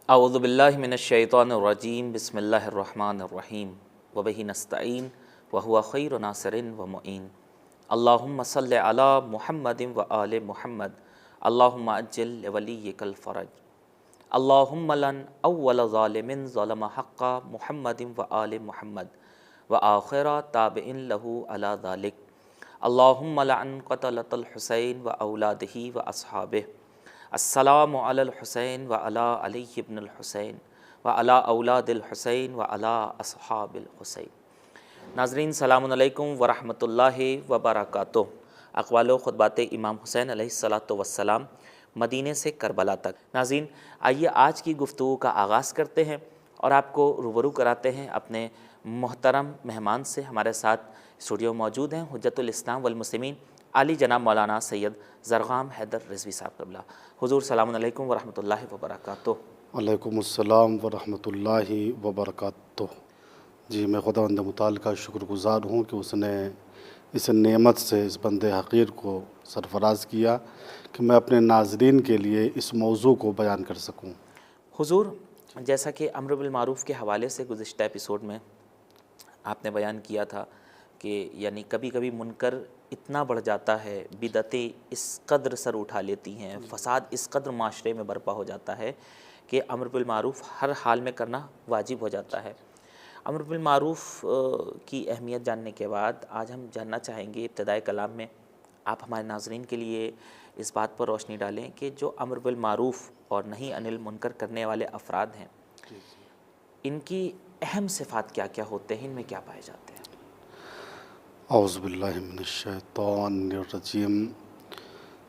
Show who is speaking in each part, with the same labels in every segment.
Speaker 1: اعوذ باللہ من الشیطان الرجیم بسم اللہ الرحمن الرحیم وبہ نستعین وہو خیر ناصر ومعین اللہم صلی علی محمد وآل محمد اللہم اجل لولیک الفرج اللہم لن اول ظالم ظلم حق محمد وآل محمد وآخر تابع لہ علی ذلک اللہم لعن قتلۃ الحسین واولادہ واصحابہ السلام علی الحسین وعلی علی ابن الحسین وعلی اولاد الحسین وعلی اصحاب الحسین۔ ناظرین سلام علیکم ورحمۃ اللہ وبرکاتہ۔ اقوال و خطبات امام حسین علیہ الصلاۃ والسلام مدینے سے کربلا تک۔ ناظرین آئیے آج کی گفتگو کا آغاز کرتے ہیں اور آپ کو روبرو کراتے ہیں اپنے محترم مہمان سے۔ ہمارے ساتھ اسٹوڈیو موجود ہیں حجت الاسلام والمسلمین علی جناب مولانا سید زرغام حیدر رضوی صاحب قبلہ۔ حضور سلام علیکم ورحمۃ اللہ وبرکاتہ۔
Speaker 2: وعلیکم السلام ورحمۃ اللہ وبرکاتہ۔ جی میں خداوند متعال کا شکر گزار ہوں کہ اس نے اس نعمت سے اس بند حقیر کو سرفراز کیا کہ میں اپنے ناظرین کے لیے اس موضوع کو بیان کر سکوں۔
Speaker 1: حضور جیسا کہ امر بالمعروف کے حوالے سے گزشتہ ایپیسوڈ میں آپ نے بیان کیا تھا کہ یعنی کبھی کبھی منکر اتنا بڑھ جاتا ہے، بدعتیں اس قدر سر اٹھا لیتی ہیں، فساد اس قدر معاشرے میں برپا ہو جاتا ہے کہ امر بالمعروف ہر حال میں کرنا واجب ہو جاتا ہے۔ امر بالمعروف کی اہمیت جاننے کے بعد آج ہم جاننا چاہیں گے ابتدائے کلام میں آپ ہمارے ناظرین کے لیے اس بات پر روشنی ڈالیں کہ جو امر بالمعروف اور نہی عن المنکر کرنے والے افراد ہیں ان کی اہم صفات کیا کیا ہوتے ہیں، ان میں کیا پائے جاتے ہیں؟
Speaker 2: اعوذ باللہ من الشیطان الرجیم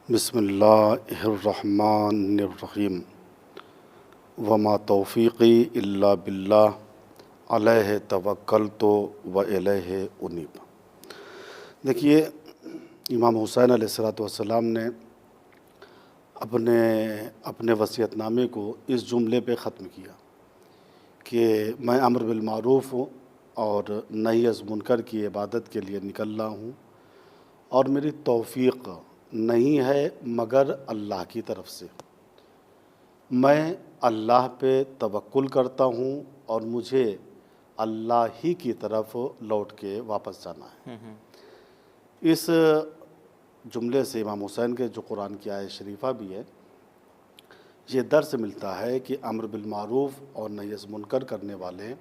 Speaker 2: بسم اللہ الرحمن الرحیم وما توفیقی الا باللہ علیہ توکلت و الیہ انیب۔ دیکھیے امام حسین علیہ السلام نے اپنے وصیت نامے کو اس جملے پہ ختم کیا کہ میں امر بالمعروف اور نہی از منکر کی عبادت کے لیے نکل رہا ہوں اور میری توفیق نہیں ہے مگر اللہ کی طرف سے۔ میں اللہ پہ توکل کرتا ہوں اور مجھے اللہ ہی کی طرف لوٹ کے واپس جانا ہے۔ اس جملے سے امام حسین کے جو قرآن کی آیت شریفہ بھی ہے یہ درس ملتا ہے کہ امر بالمعروف اور نہی از منکر کرنے والے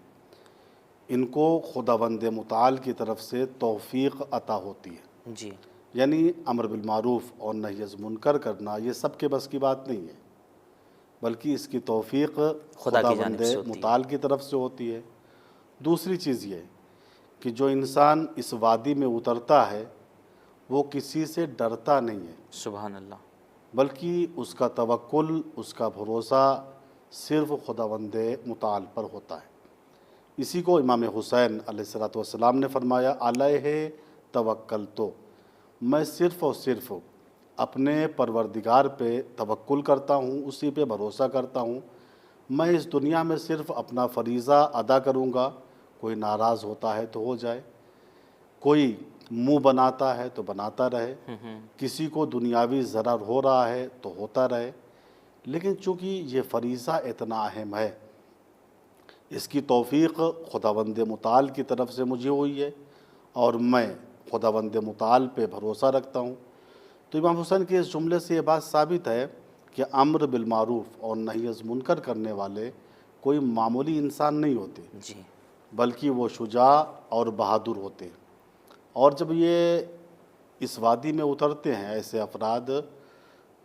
Speaker 2: ان کو خداوند متعال کی طرف سے توفیق عطا ہوتی ہے۔
Speaker 1: جی
Speaker 2: یعنی امر بالمعروف اور نہی از منکر کرنا یہ سب کے بس کی بات نہیں ہے بلکہ اس کی توفیق خداوند متعال کی طرف سے ہوتی ہے۔ دوسری چیز یہ کہ جو انسان اس وادی میں اترتا ہے وہ کسی سے ڈرتا نہیں ہے،
Speaker 1: سبحان اللہ،
Speaker 2: بلکہ اس کا توکل، اس کا بھروسہ صرف خداوند متعال پر ہوتا ہے۔ اسی کو امام حسین علیہ السلام نے فرمایا علیہ توکلت، میں صرف اور صرف اپنے پروردگار پہ توکل کرتا ہوں، اسی پہ بھروسہ کرتا ہوں۔ میں اس دنیا میں صرف اپنا فریضہ ادا کروں گا، کوئی ناراض ہوتا ہے تو ہو جائے، کوئی منہ بناتا ہے تو بناتا رہے، کسی کو دنیاوی ضرر ہو رہا ہے تو ہوتا رہے، لیکن چونکہ یہ فریضہ اتنا اہم ہے اس کی توفیق خداوند متعال کی طرف سے مجھے ہوئی ہے اور میں خداوند متعال پہ بھروسہ رکھتا ہوں۔ تو امام حسین کے اس جملے سے یہ بات ثابت ہے کہ امر بالمعروف اور نہی از منکر کرنے والے کوئی معمولی انسان نہیں ہوتے،
Speaker 1: جی
Speaker 2: بلکہ وہ شجاع اور بہادر ہوتے ہیں۔ اور جب یہ اس وادی میں اترتے ہیں ایسے افراد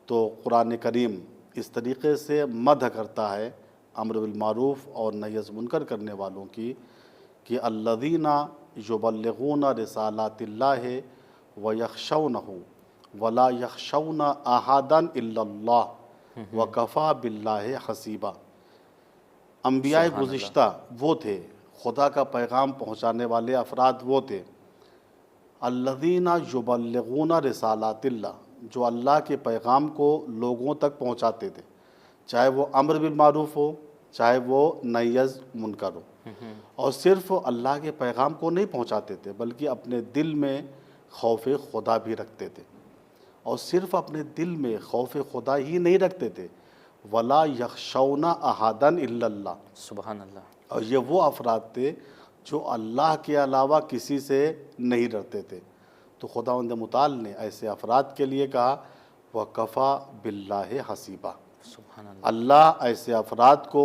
Speaker 2: تو قرآن کریم اس طریقے سے مدح کرتا ہے امر بالمعروف اور نہی از منکر کرنے والوں کی کہ الذین یبلغون رسالات اللہ ویخشونہ ولا یخشون احدا الا اللہ وکفی باللہ حسیبا۔ انبیاء گزشتہ وہ تھے، خدا کا پیغام پہنچانے والے افراد وہ تھے الذین یبلغون رسالات اللہ، جو اللہ کے پیغام کو لوگوں تک پہنچاتے تھے، چاہے وہ امر بالمعروف ہو چاہے وہ نہی از منکر ہو۔ اور صرف اللہ کے پیغام کو نہیں پہنچاتے تھے بلکہ اپنے دل میں خوف خدا بھی رکھتے تھے، اور صرف اپنے دل میں خوف خدا ہی نہیں رکھتے تھے ولا یخشون احدا الا اللہ،
Speaker 1: سبحان اللہ،
Speaker 2: اور یہ وہ افراد تھے جو اللہ کے علاوہ کسی سے نہیں ڈرتے تھے۔ تو خداوند متعال نے ایسے افراد کے لیے کہا وَكَفَى بِاللَّهِ حَسِيبًا،
Speaker 1: سبحان اللہ،
Speaker 2: اللہ ایسے افراد کو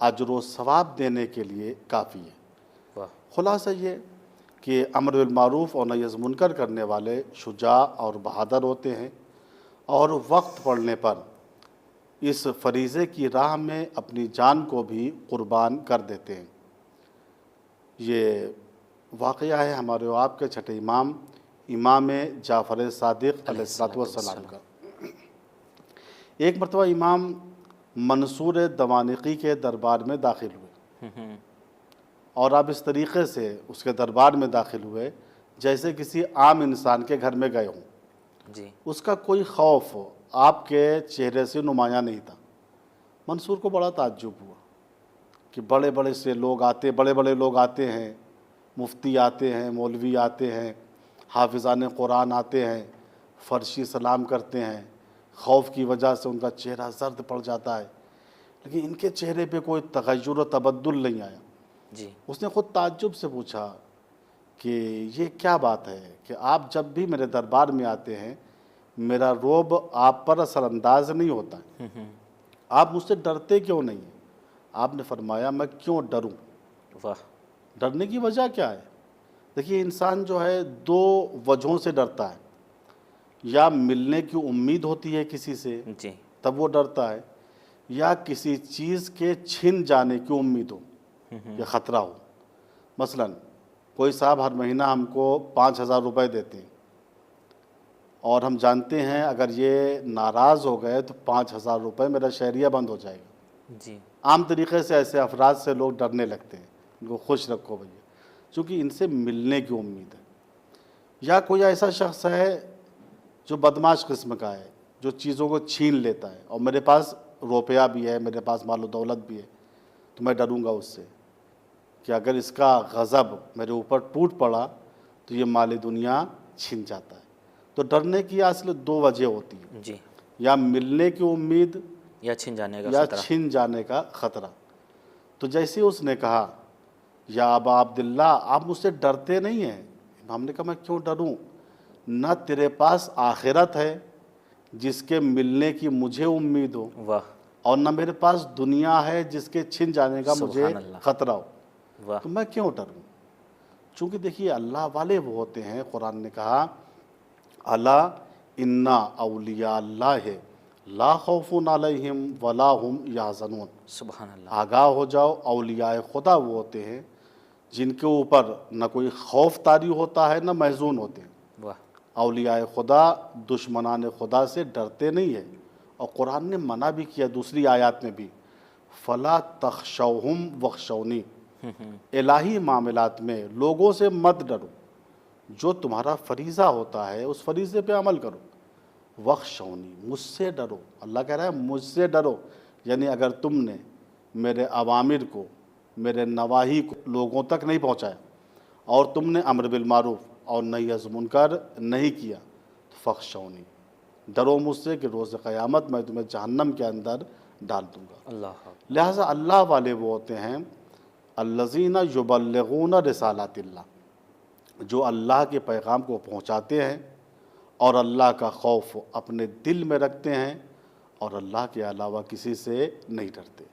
Speaker 2: اجر و ثواب دینے کے لیے کافی ہے۔
Speaker 1: واہ،
Speaker 2: خلاصہ یہ کہ امر بالمعروف اور نہی عن منکر کرنے والے شجاع اور بہادر ہوتے ہیں، اور وقت پڑنے پر اس فریضے کی راہ میں اپنی جان کو بھی قربان کر دیتے ہیں۔ یہ واقعہ ہے ہمارے و آپ کے چھٹے امام امام جعفر صادق علیہ السلام کا۔ ایک مرتبہ امام منصور دوانقی کے دربار میں داخل ہوئے، اور آپ اس طریقے سے اس کے دربار میں داخل ہوئے جیسے کسی عام انسان کے گھر میں گئے ہوں۔
Speaker 1: جی،
Speaker 2: اس کا کوئی خوف آپ کے چہرے سے نمایاں نہیں تھا۔ منصور کو بڑا تعجب ہوا کہ بڑے بڑے لوگ آتے ہیں، مفتی آتے ہیں، مولوی آتے ہیں، حافظان قرآن آتے ہیں، فرشی سلام کرتے ہیں، خوف کی وجہ سے ان کا چہرہ زرد پڑ جاتا ہے، لیکن ان کے چہرے پہ کوئی تغیر و تبدل نہیں آیا۔
Speaker 1: جی،
Speaker 2: اس نے خود تعجب سے پوچھا کہ یہ کیا بات ہے کہ آپ جب بھی میرے دربار میں آتے ہیں میرا رعب آپ پر اثر انداز نہیں ہوتا ہے، آپ مجھ سے ڈرتے کیوں نہیں ہیں؟ آپ نے فرمایا میں کیوں ڈروں؟
Speaker 1: واہ،
Speaker 2: ڈرنے کی وجہ کیا ہے؟ دیکھیے انسان جو ہے دو وجہوں سے ڈرتا ہے، یا ملنے کی امید ہوتی ہے کسی سے
Speaker 1: جی،
Speaker 2: تب وہ ڈرتا ہے، یا کسی چیز کے چھن جانے کی امید ہو یا خطرہ ہو۔ مثلا کوئی صاحب ہر مہینہ ہم کو 5,000 روپے دیتے ہیں، اور ہم جانتے ہیں اگر یہ ناراض ہو گئے تو 5,000 روپے میرا شہریہ بند ہو جائے گا۔
Speaker 1: جی،
Speaker 2: عام طریقے سے ایسے افراد سے لوگ ڈرنے لگتے ہیں، ان کو خوش رکھو بھیا، چونکہ ان سے ملنے کی امید ہے۔ یا کوئی ایسا شخص ہے جو بدمعاش قسم کا ہے، جو چیزوں کو چھین لیتا ہے، اور میرے پاس روپیہ بھی ہے، میرے پاس مال و دولت بھی ہے، تو میں ڈروں گا اس سے کہ اگر اس کا غضب میرے اوپر ٹوٹ پڑا تو یہ مال دنیا چھن جاتا ہے۔ تو ڈرنے کی اصل دو وجہ ہوتی ہیں،
Speaker 1: جی،
Speaker 2: یا ملنے کی امید
Speaker 1: یا چھن جانے کا
Speaker 2: یا
Speaker 1: خطرہ،
Speaker 2: چھن جانے کا خطرہ۔ تو جیسے اس نے کہا یا ابا عبداللہ آپ مجھ سے ڈرتے نہیں ہیں، ہم نے کہا میں کیوں ڈروں؟ نہ تیرے پاس آخرت ہے جس کے ملنے کی مجھے امید ہو،
Speaker 1: واہ،
Speaker 2: اور نہ میرے پاس دنیا ہے جس کے چھن جانے کا مجھے
Speaker 1: سبحان اللہ،
Speaker 2: خطرہ ہو،
Speaker 1: واہ،
Speaker 2: تو میں کیوں ڈروں؟ چونکہ دیکھیے اللہ والے وہ ہوتے ہیں، قرآن نے کہا الا ان اولیاء اللہ لا خوف علیہم ولا هم یحزنون،
Speaker 1: سبحان اللہ،
Speaker 2: آگاہ ہو جاؤ اولیاء خدا وہ ہوتے ہیں جن کے اوپر نہ کوئی خوف طاری ہوتا ہے نہ محزون ہوتے ہیں۔
Speaker 1: واہ،
Speaker 2: اولیاء خدا دشمنان خدا سے ڈرتے نہیں ہیں، اور قرآن نے منع بھی کیا دوسری آیات میں بھی فلا تخشوہم وخشونی، الہی معاملات میں لوگوں سے مت ڈرو، جو تمہارا فریضہ ہوتا ہے اس فریضے پہ عمل کرو، وخشونی مجھ سے ڈرو، اللہ کہہ رہا ہے مجھ سے ڈرو، یعنی اگر تم نے میرے اوامر کو میرے نواہی کو لوگوں تک نہیں پہنچایا، اور تم نے امر بالمعروف اور نہی عن منکر نہیں کیا، تو فخشونی ڈرو مجھ سے کہ روز قیامت میں تمہیں جہنم کے اندر ڈال دوں گا۔
Speaker 1: اللہ،
Speaker 2: لہٰذا اللہ والے وہ ہوتے ہیں الذین یبلغون رسالات اللہ، جو اللہ کے پیغام کو پہنچاتے ہیں اور اللہ کا خوف اپنے دل میں رکھتے ہیں اور اللہ کے علاوہ کسی سے نہیں ڈرتے۔